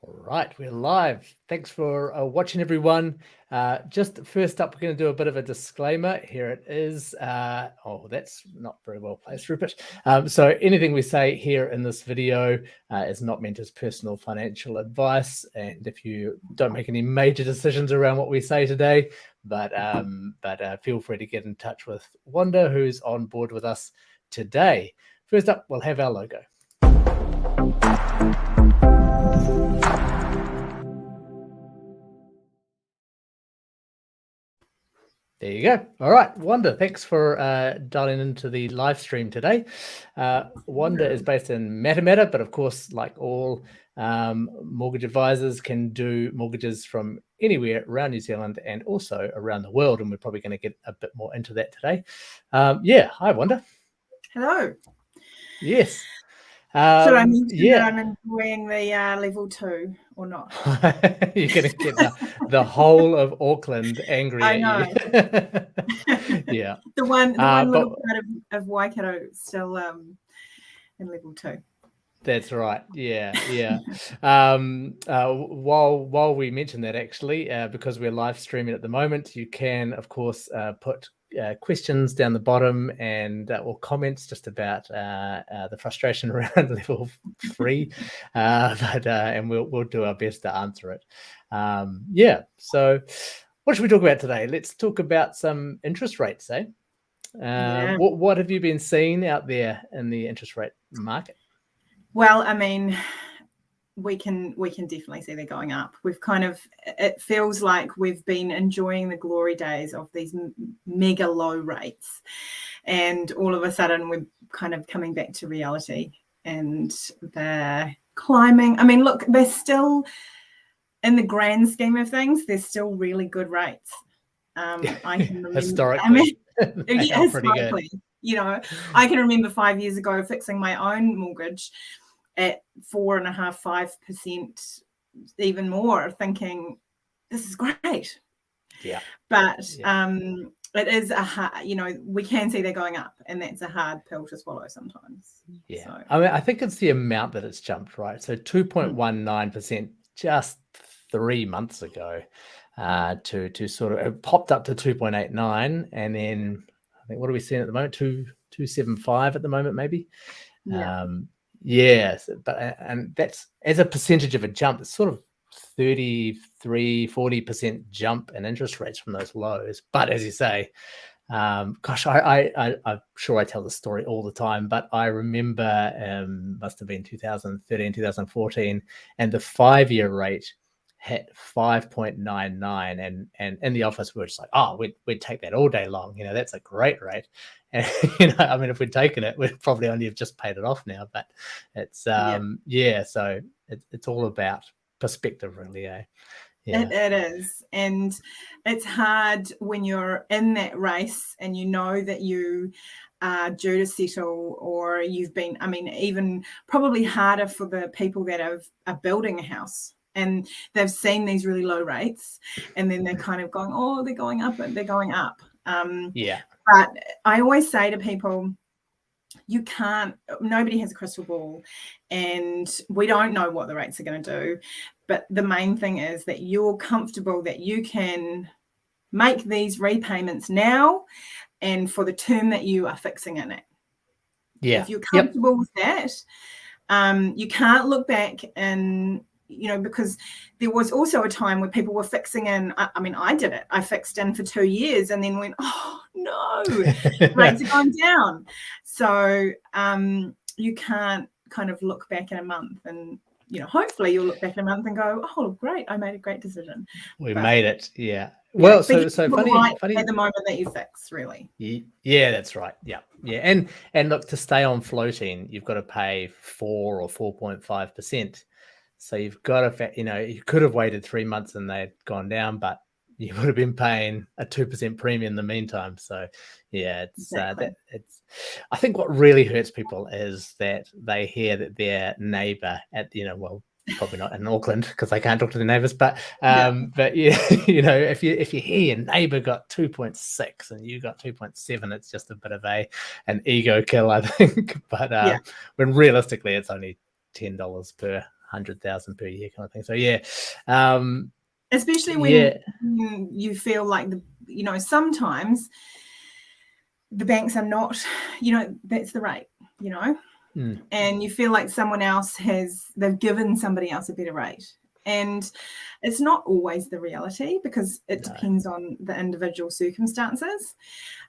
All right, we're live. Thanks for watching, everyone. Just first up, we're going to do a bit of a disclaimer. Here it is. Oh, that's not very well placed, Rupert. So anything we say here in this video is not meant as personal financial advice. And if you don't make any major decisions around what we say today, but feel free to get in touch with Wanda, who's on board with us today. First up, we'll have our logo. There you go. All right, Wanda, thanks for dialing into the live stream today. Wanda is based in Matamata, but of course, like all mortgage advisors, can do mortgages from anywhere around New Zealand and also around the world, and we're probably going to get a bit more into that today. Hi, Wanda. Hello. Yes. Should I mention that I'm enjoying the level 2 or not? You're going to get the whole of Auckland angry I at know. you. Yeah. The one little part of Waikato still in level 2. That's right. Yeah. While we mention that, actually, because we're live streaming at the moment, you can, of course, put questions down the bottom and or comments just about the frustration around level 3, and we'll do our best to answer it. So what should we talk about today? Let's talk about some interest rates, eh? What have you been seeing out there in the interest rate market? Well, I mean, we can definitely see they're going up. It feels like we've been enjoying the glory days of these mega low rates, and all of a sudden we're kind of coming back to reality and they're climbing. I mean, look, they're still, in the grand scheme of things, they're still really good rates. I can remember historically, historically, I can remember 5 years ago fixing my own mortgage at 4.5%, even more, thinking this is great. Yeah. But it is a hard, we can see they're going up, and that's a hard pill to swallow sometimes. Yeah. So. I mean, I think it's the amount that it's jumped, right? So 2.19% just 3 months ago, to sort of, it popped up to 2.89, and then I think, what are we seeing at the moment? 2.75 at the moment, maybe. Yeah. Yes, and that's, as a percentage of a jump, it's sort of 33-40% jump in interest rates from those lows. But as you say, I'm sure I tell the story all the time, but I remember must have been 2013, 2014, and the 5-year rate hit 5.99, and in the office we were just like, oh, we'd take that all day long. That's a great rate. And I mean, if we'd taken it, we'd probably only have just paid it off now. But it's so it's all about perspective, really, eh? Yeah. It is, and it's hard when you're in that race and you know that you are due to settle, or you've been, I mean, even probably harder for the people that are building a house, and they've seen these really low rates, and then they're kind of going, oh, they're going up, and they're going up. But I always say to people, nobody has a crystal ball, and we don't know what the rates are going to do. But the main thing is that you're comfortable that you can make these repayments now and for the term that you are fixing it at. Yeah. If you're comfortable with that, you can't look back and, because there was also a time where people were fixing in. I mean, I did it. I fixed in for 2 years and then went, oh, no, rates are going down. So you can't kind of look back in a month and, hopefully you'll look back in a month and go, oh, great, I made a great decision. We made it. Yeah. Well, so funny at the moment that you fix, really. Yeah, that's right. Yeah. And look, to stay on floating, you've got to pay 4 or 4.5%. So you've got to, you could have waited 3 months and they'd gone down, but you would have been paying a 2% premium in the meantime. So yeah, it's exactly. It's. I think what really hurts people is that they hear that their neighbour at, well, probably not in Auckland because they can't talk to their neighbours, but if you hear your neighbour got 2.6 and you got 2.7, it's just a bit of an ego kill, I think. But when realistically it's only $10 per 100,000 per year kind of thing. So yeah, especially when you feel like sometimes the banks are not, that's the rate, and you feel like someone else they've given somebody else a better rate. And it's not always the reality, because it depends on the individual circumstances.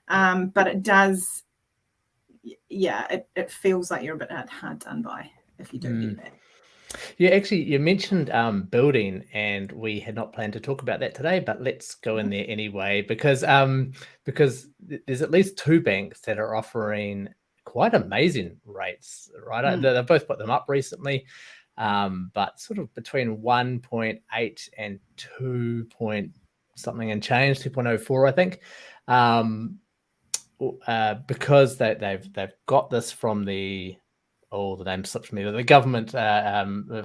But it does, it feels like you're a bit hard done by if you do get that. Yeah, actually, you mentioned building, and we had not planned to talk about that today, but let's go in there anyway, because there's at least 2 banks that are offering quite amazing rates, right? They've both put them up recently, but sort of between 1.8 and 2 point something and change, 2.04, I think, because they've got this from the name slips me, the government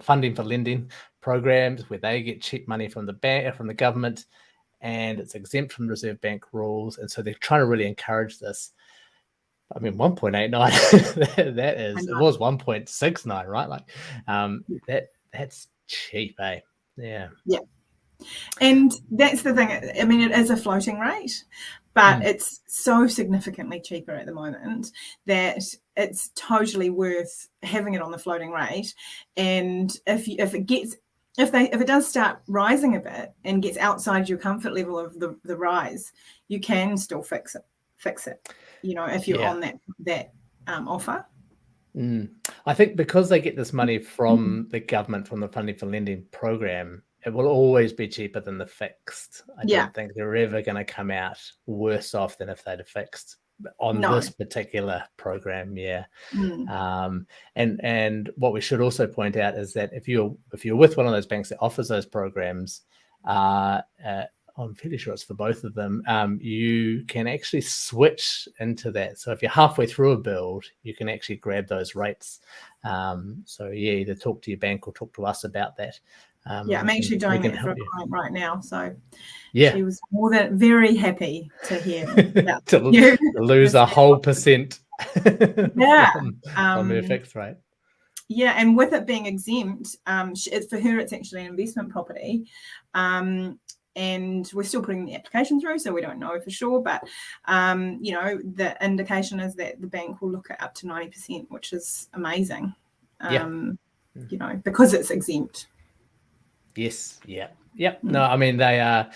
funding for lending programs, where they get cheap money from the government, and it's exempt from Reserve Bank rules, and so they're trying to really encourage this. I mean, 1.89 that is, it was 1.69, right? Like that's cheap, eh? Yeah. And that's the thing. I mean, it is a floating rate, but it's so significantly cheaper at the moment that it's totally worth having it on the floating rate. And if it does start rising a bit and gets outside your comfort level of the rise, you can still fix it. If you're on that offer. I think because they get this money from the government, from the funding for lending program, it will always be cheaper than the fixed. I don't think they're ever going to come out worse off than if they'd have fixed on this particular program. And what we should also point out is that if you're with one of those banks that offers those programs, I'm fairly sure it's for both of them, you can actually switch into that. So if you're halfway through a build, you can actually grab those rates. So either talk to your bank or talk to us about that. I'm actually doing it for a client right now. So she was more than very happy to hear about to lose a whole percent from her fixed rate. Yeah, and with it being exempt, for her, it's actually an investment property. And we're still putting the application through, so we don't know for sure. But, the indication is that the bank will look at up to 90%, which is amazing, because it's exempt. Yes, yeah. No, I mean, they are,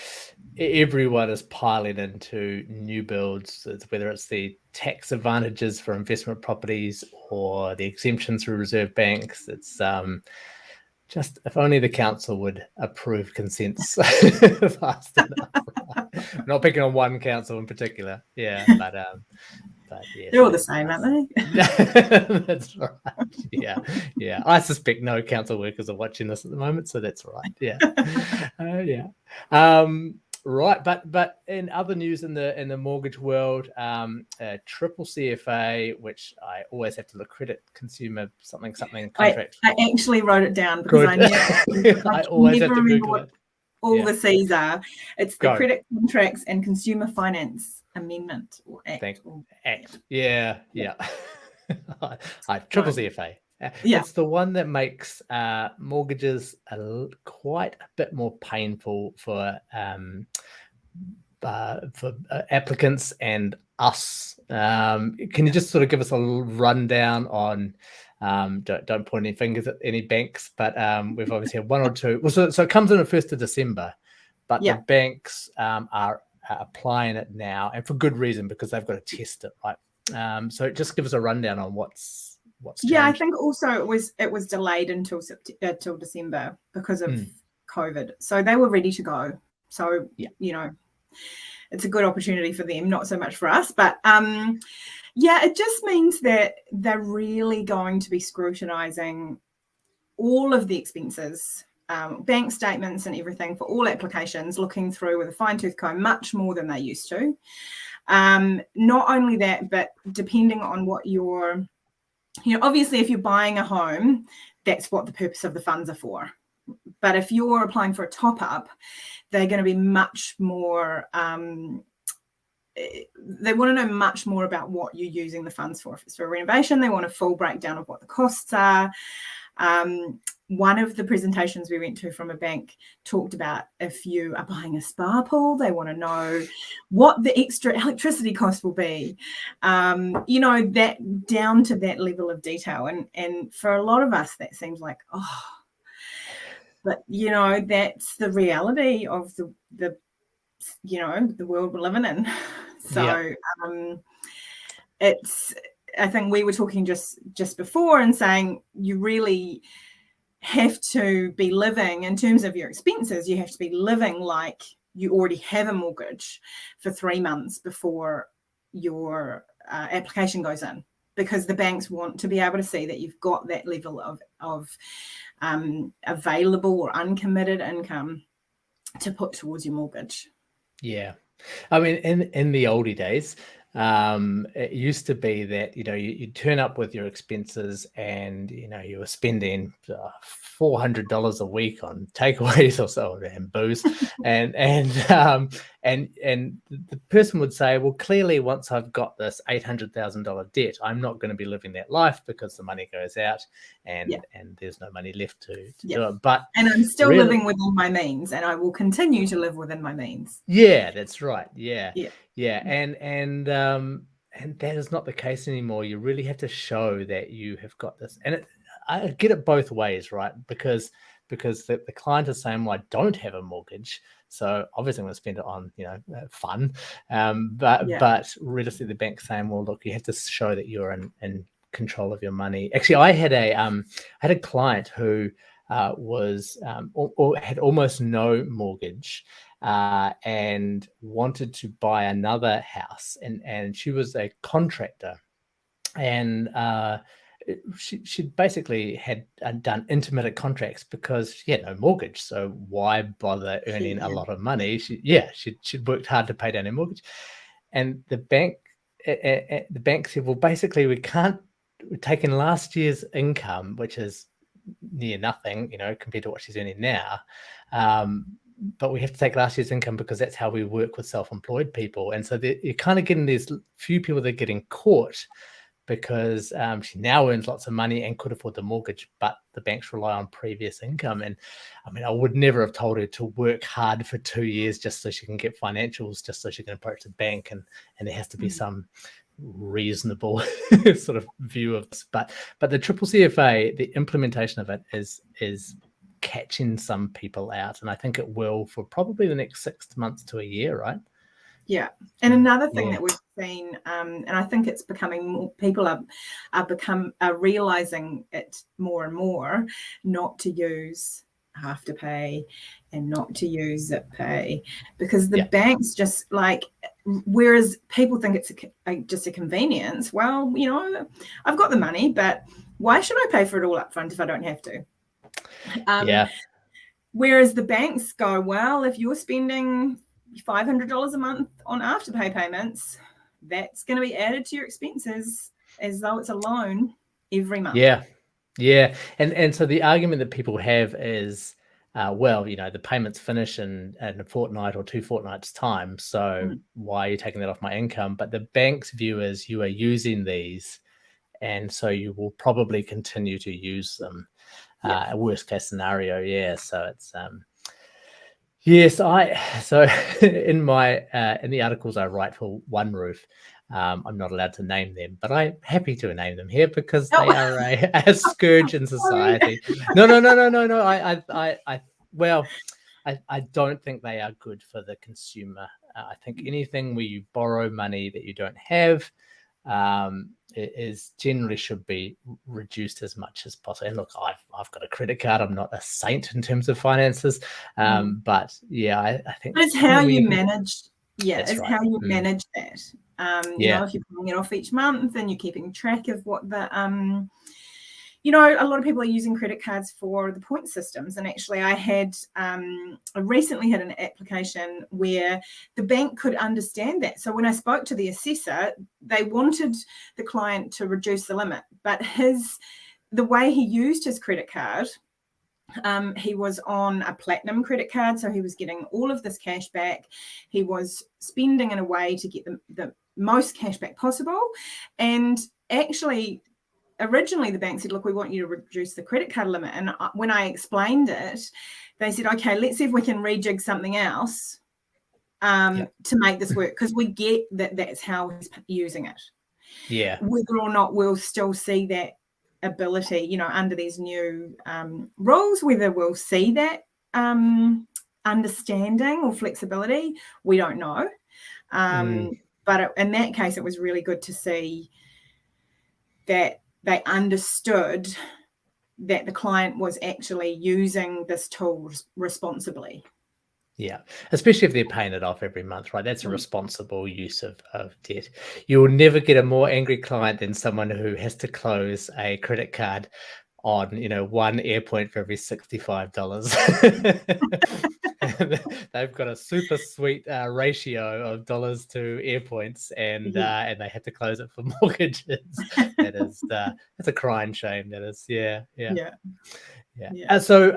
everyone is piling into new builds, whether it's the tax advantages for investment properties or the exemptions through reserve banks. It's just, if only the council would approve consents fast enough. Right? Not picking on one council in particular, but yes, they're all the same, aren't they? That's right. Yeah. I suspect no council workers are watching this at the moment, so that's right. Right, but in other news in the mortgage world, triple CFA, which I always have to look, credit consumer something contract. I actually wrote it down because I always have to Google it. All the C's are. It's the Credit Contracts and Consumer Finance Amendment or Act. Act. Yeah. Triple CFA. It's the one that makes mortgages quite a bit more painful for applicants and us. Can you just sort of give us a rundown on? Don't point any fingers at any banks, but we've obviously had one or two. Well, so it comes in the 1st of December, but the banks are applying it now, and for good reason, because they've got to test it, right? So just give us a rundown on what's changed. I think also it was delayed until December because of COVID, so they were ready to go. So it's a good opportunity for them, not so much for us, but it just means that they're really going to be scrutinizing all of the expenses, bank statements and everything for all applications, looking through with a fine-tooth comb much more than they used to. Not only that, but depending on what obviously if you're buying a home, that's what the purpose of the funds are for. But if you're applying for a top-up, they're going to be much more, they want to know much more about what you're using the funds for. If it's for renovation, they want a full breakdown of what the costs are. One of the presentations we went to from a bank talked about if you are buying a spa pool, they want to know what the extra electricity cost will be, that down to that level of detail. And for a lot of us, that seems like, but that's the reality of the world we're living in. So I think we were talking just before and saying you really have to be living, in terms of your expenses, you have to be living like you already have a mortgage for 3 months before your application goes in, because the banks want to be able to see that you've got that level of available or uncommitted income to put towards your mortgage. Yeah. I mean, in the oldie days, it used to be that, you turn up with your expenses and, you were spending $400 a week on takeaways or so, and booze. and the person would say, well, clearly once I've got this $800,000 debt, I'm not going to be living that life because the money goes out and there's no money left to do it. And I'm still living within my means, and I will continue to live within my means. Yeah, that's right. Yeah. And that is not the case anymore. You really have to show that you have got this. And I get it both ways, right? Because the client is saying, well, I don't have a mortgage, so obviously I'm going to spend it on fun. But realistically, the bank's saying, well, look, you have to show that you're in control of your money. Actually, I had a client who was or had almost no mortgage, and wanted to buy another house, and she was a contractor, and she basically had done intermittent contracts because she had no mortgage. So why bother earning a lot of money? She'd worked hard to pay down her mortgage, and the bank said, well, basically we're taking last year's income, which is near nothing, compared to what she's earning now. But we have to take last year's income because that's how we work with self-employed people. And so you're kind of getting these few people that are getting caught because she now earns lots of money and could afford the mortgage, but the banks rely on previous income. And I mean, I would never have told her to work hard for 2 years just so she can get financials, just so she can approach the bank. And there has to be some reasonable sort of view of this. But the CCCFA, the implementation of it is catching some people out, and I think it will for probably the next 6 months to a year, right? Yeah. And another thing that we've seen, and I think it's becoming more, people are realizing it more and more, not to use Afterpay and not to use Zip Pay, because the banks just whereas people think it's just a convenience. Well, I've got the money, but why should I pay for it all up front if I don't have to? Whereas the banks go, well, if you're spending $500 a month on Afterpay payments, that's going to be added to your expenses as though it's a loan every month. And so the argument that people have is, the payments finish in a fortnight or 2 fortnights time, so why are you taking that off my income? But the bank's view is you are using these, and so you will probably continue to use them. Worst case scenario, so it's so in the articles I write for One Roof, I'm not allowed to name them, but I'm happy to name them here because they are a scourge in society. No. I don't think they are good for the consumer. I think anything where you borrow money that you don't have is generally should be reduced as much as possible. And look, I've got a credit card. I'm not a saint in terms of finances, but I think. But it's how you manage. How you manage that. If you're paying it off each month and you're keeping track of what the a lot of people are using credit cards for the point systems. And actually I recently had an application where the bank could understand that. So when I spoke to the assessor, they wanted the client to reduce the limit, but the way he used his credit card, he was on a platinum credit card, so he was getting all of this cash back. He was spending in a way to get the most cash back possible. And actually, originally the bank said, look, we want you to reduce the credit card limit. And when I explained it, they said, okay, let's see if we can rejig something else to make this work, because we get that that's how he's using it. Yeah. Whether or not we'll still see that ability, you know, under these new rules, whether we'll see that understanding or flexibility, we don't know. But in that case, it was really good to see that they understood that the client was actually using this tool responsibly. Yeah, especially if they're paying it off every month, right? That's a responsible use of debt. You will never get a more angry client than someone who has to close a credit card on, you know, one air point for every $65. They've got a super sweet ratio of dollars to air points, and they have to close it for mortgages. That is, that's a crying shame. That is, yeah. So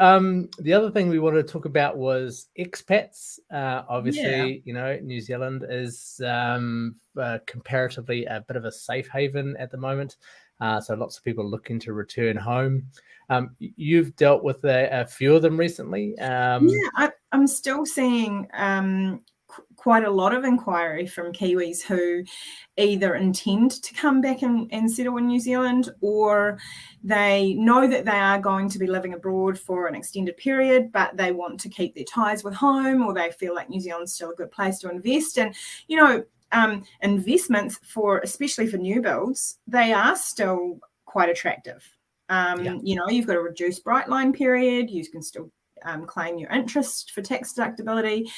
the other thing we wanted to talk about was expats. Obviously, you know, New Zealand is comparatively a bit of a safe haven at the moment. So lots of people looking to return home. You've dealt with a few of them recently. I'm still seeing quite a lot of inquiry from Kiwis who either intend to come back and settle in New Zealand, or they know that they are going to be living abroad for an extended period, but they want to keep their ties with home, or they feel like New Zealand's still a good place to invest. And, you know, investments especially for new builds, they are still quite attractive. You know, you've got a reduced bright line period. You can still claim your interest for tax deductibility.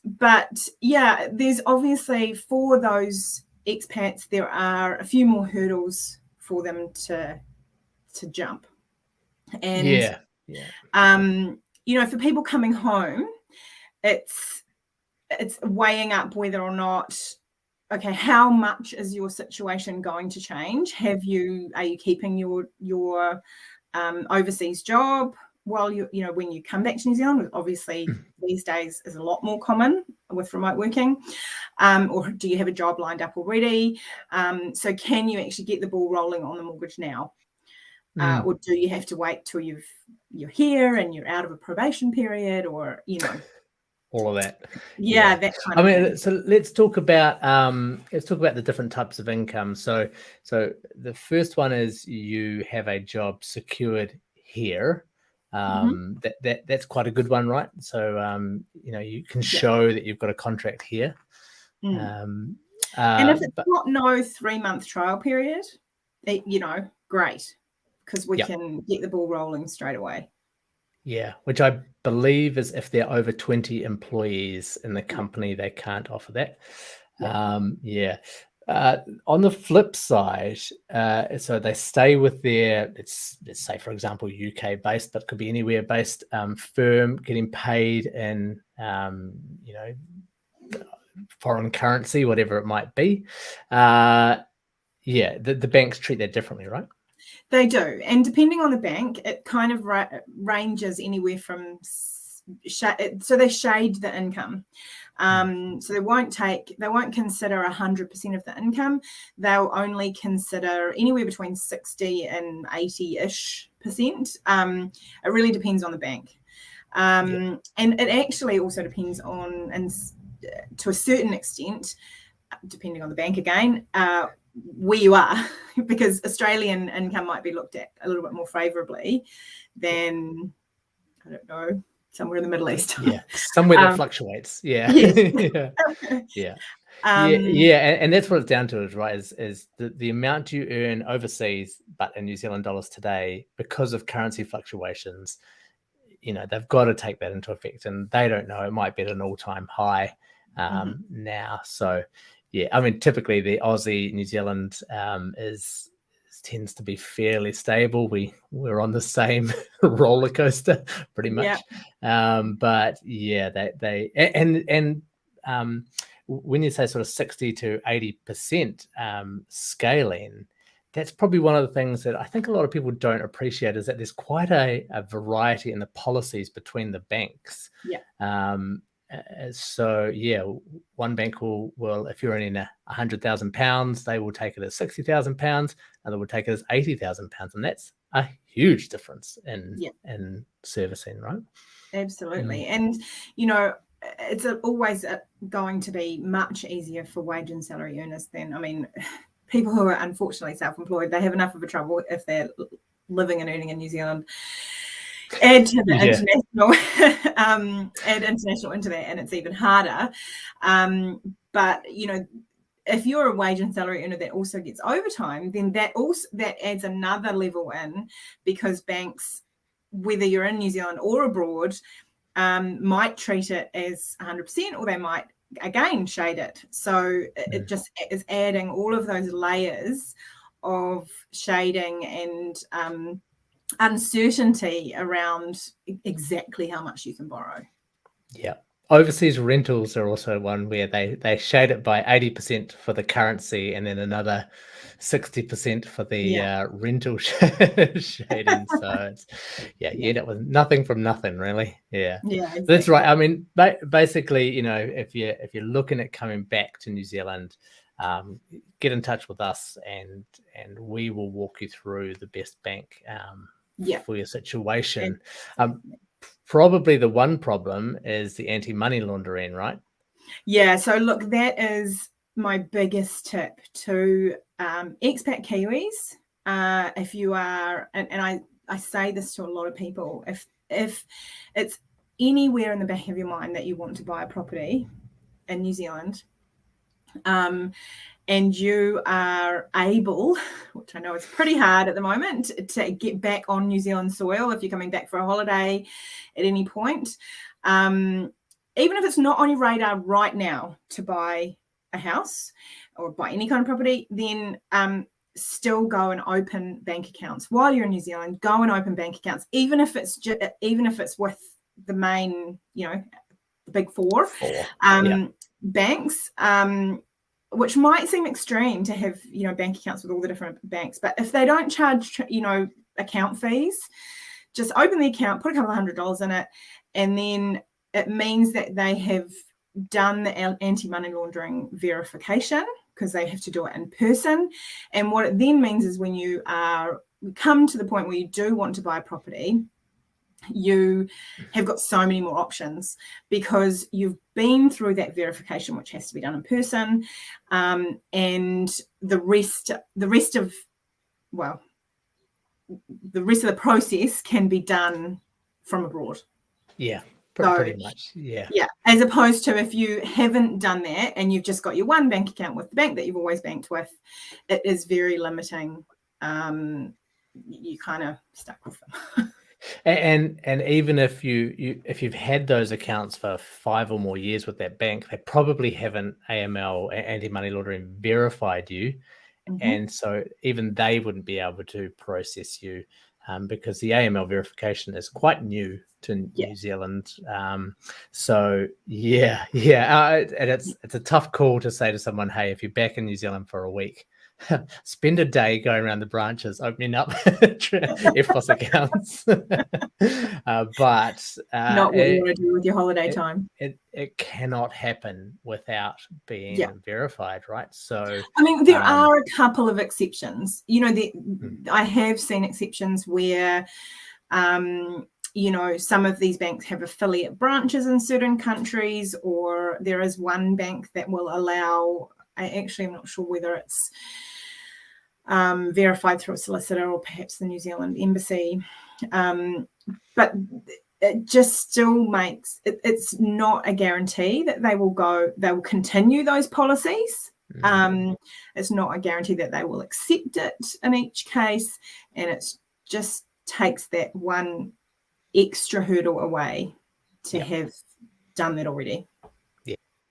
But yeah, there's obviously, for those expats, there are a few more hurdles for them to jump. And you know, for people coming home, it's weighing up whether or not, okay, how much is your situation going to change? Are you keeping your overseas job while you know, when you come back to New Zealand? Obviously these days is a lot more common with remote working, or do you have a job lined up already? So can you actually get the ball rolling on the mortgage now, or do you have to wait till you're here and you're out of a probation period, or, you know, all of that. That kind of thing. So let's talk about the different types of income. So the first one is you have a job secured here. That's quite a good one, right? So you know, you can show that you've got a contract here. And if it's not no 3-month trial period, you know, great, because we can get the ball rolling straight away. Yeah, which I believe is if they're over 20 employees in the company, they can't offer that. On the flip side, so they stay with their, let's say, for example, UK based, but could be anywhere based firm, getting paid in, you know, foreign currency, whatever it might be. The banks treat that differently, right? They do, and depending on the bank, it kind of ranges anywhere from, so they shade the income. So they won't consider 100% of the income. They'll only consider anywhere between 60 and 80-ish%. It really depends on the bank. And it actually also depends on, and to a certain extent, depending on the bank again, where you are, because Australian income might be looked at a little bit more favorably than, I don't know, somewhere in the Middle East. Somewhere that fluctuates. And that's what it's down to, is the amount you earn overseas, but in New Zealand dollars today, because of currency fluctuations, you know, they've got to take that into effect, and they don't know, it might be at an all-time high now. So I mean, typically the Aussie New Zealand tends to be fairly stable. We're on the same roller coaster pretty much. But when you say sort of 60 to 80% scaling, that's probably one of the things that I think a lot of people don't appreciate, is that there's quite a variety in the policies between the banks. So one bank will if you're earning £100,000, they will take it at £60,000. and that would take us £80,000, and that's a huge difference Yeah. in servicing, right? Absolutely. And, you know, it's always going to be much easier for wage and salary earners than, I mean, people who are unfortunately self-employed, they have enough of a trouble if they're living and earning in New Zealand. Add to the international, add international into that, and it's even harder. But, you know, if you're a wage and salary earner that also gets overtime, then that adds another level in, because banks, whether you're in New Zealand or abroad, might treat it as 100%, or they might again shade it. So it just is adding all of those layers of shading and uncertainty around exactly how much you can borrow. Yeah. Overseas rentals are also one where they shade it by 80% for the currency, and then another 60% for the rental shading. So it's, you end up with nothing from nothing, really. Yeah, exactly. That's right. I mean, basically, you know, if you're looking at coming back to New Zealand, get in touch with us, and we will walk you through the best bank for your situation. Probably the one problem is the anti-money laundering, right? Yeah, so look, that is my biggest tip to expat Kiwis. If you are, and I say this to a lot of people, if it's anywhere in the back of your mind that you want to buy a property in New Zealand, and you are able, which I know is pretty hard at the moment, to get back on New Zealand soil if you're coming back for a holiday at any point, even if it's not on your radar right now to buy a house or buy any kind of property, then still go and open bank accounts while you're in New Zealand. Go and open bank accounts, even if it's with the main, you know, the big four banks. Which might seem extreme to have, you know, bank accounts with all the different banks, but if they don't charge, you know, account fees, just open the account, put a couple of $100 in it, and then it means that they have done the anti-money laundering verification, because they have to do it in person. And what it then means is when you come to the point where you do want to buy a property, you have got so many more options, because you've been through that verification, which has to be done in person, and the rest of the process can be done from abroad. Pretty much. As opposed to if you haven't done that and you've just got your one bank account with the bank that you've always banked with, it is very limiting. You kind of stuck with them. And even if you've had those accounts for 5 or more years with that bank, they probably haven't AML, anti-money laundering, verified you, and so even they wouldn't be able to process you, because the AML verification is quite new to New Zealand. So and it's a tough call to say to someone, hey, if you're back in New Zealand for a week, spend a day going around the branches opening up FPOS accounts. But not what you want to do with your holiday time. It cannot happen without being verified, right? So I mean, there are a couple of exceptions. You know, I have seen exceptions where you know, some of these banks have affiliate branches in certain countries, or there is one bank that will allow, I'm not sure whether it's verified through a solicitor or perhaps the New Zealand embassy, but it just still makes it's not a guarantee that they will continue those policies. It's not a guarantee that they will accept it in each case, and it just takes that one extra hurdle away to have done that already.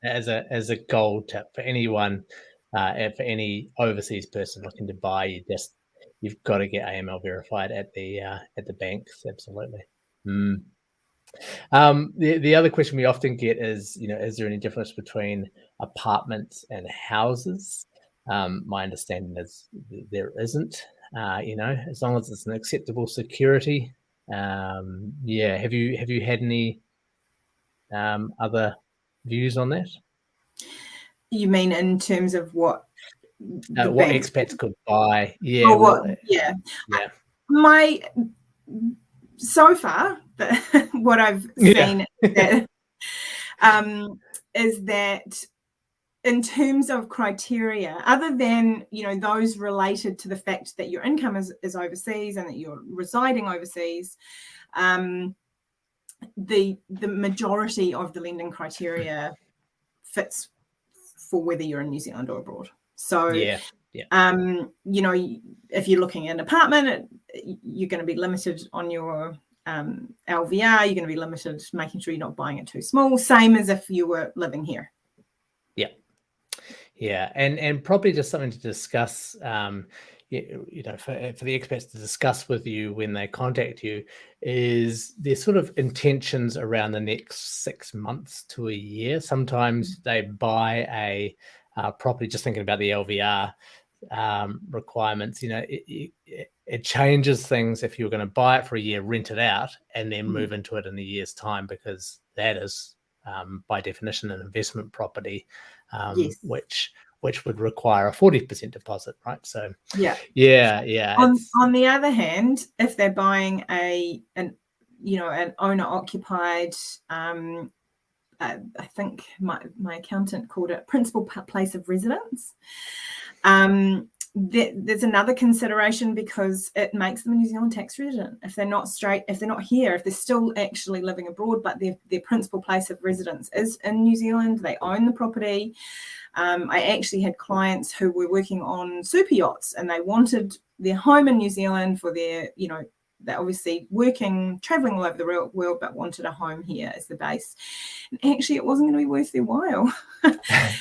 As a gold tip for anyone, for any overseas person looking to buy, you've got to get AML verified at the banks. Absolutely. The other question we often get is, you know, is there any difference between apartments and houses? My understanding is there isn't. You know, as long as it's an acceptable security. Have you had any other views on that? You mean in terms of what the what banks expats could buy. Yeah, or well, yeah. yeah, My so far, what I've seen is that in terms of criteria, other than those related to the fact that your income is overseas and that you're residing overseas, the majority of the lending criteria fits for whether you're in New Zealand or abroad. So yeah. if you're looking at an apartment, you're going to be limited on your LVR. You're going to be limited, making sure you're not buying it too small. Same as if you were living here. Yeah, and probably just something to discuss. For the expats to discuss with you when they contact you is their sort of intentions around the next 6 months to a year. Sometimes they buy a property, just thinking about the LVR requirements. It changes things if you're going to buy it for a year, rent it out, and then move into it in a year's time, because that is by definition an investment property, Yes. which would require a 40% deposit, right? So yeah. On the other hand, if they're buying an owner occupied, I think my accountant called it principal place of residence. There's another consideration, because it makes them a New Zealand tax resident if they're not here, if they're still actually living abroad, but their principal place of residence is in New Zealand. They own the property. I actually had clients who were working on super yachts, and they wanted their home in New Zealand for their, they're obviously traveling all over the world, but wanted a home here as the base. And actually, it wasn't going to be worth their while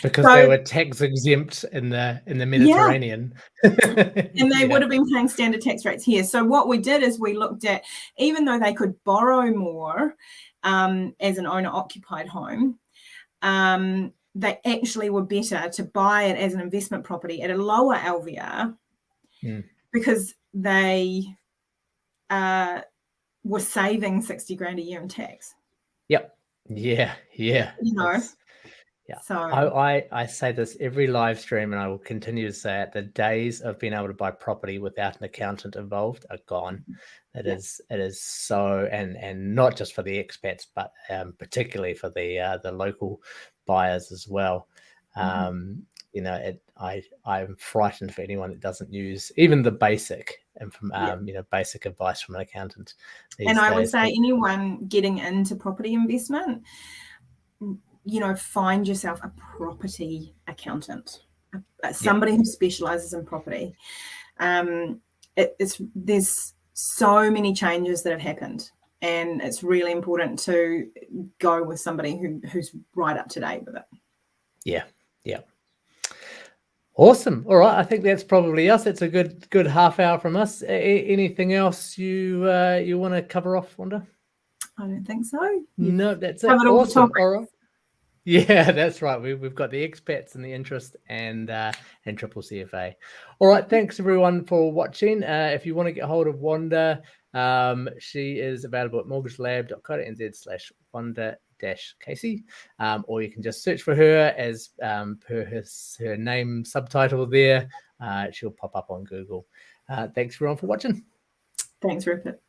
because they were tax exempt in the Mediterranean. And they would have been paying standard tax rates here. So what we did is we looked at, even though they could borrow more as an owner-occupied home, they actually were better to buy it as an investment property at a lower LVR because they were saving 60 grand a year in tax. Yep. Yeah. So I say this every live stream, and I will continue to say it: the days of being able to buy property without an accountant involved are gone. It is so, and not just for the expats, but particularly for the local buyers as well. I'm frightened for anyone that doesn't use even the basic basic advice from an accountant. And I would say anyone getting into property investment, find yourself a property accountant, somebody who specializes in property. There's so many changes that have happened, and it's really important to go with somebody who's right up to date with it. Yeah. Awesome. All right, I think that's probably us. It's a good half hour from us. Anything else you want to cover off, Wanda? I don't think so. No, that's it. Awesome. All right. Yeah, that's right. We've got the expats and the interest and triple CFA. All right, thanks everyone for watching. If you want to get hold of Wanda, she is available at mortgagelab.co.nz/Wanda-Casey, or you can just search for her as per her name subtitle there. She'll pop up on Google. Thanks everyone for watching. Thanks, Rupert.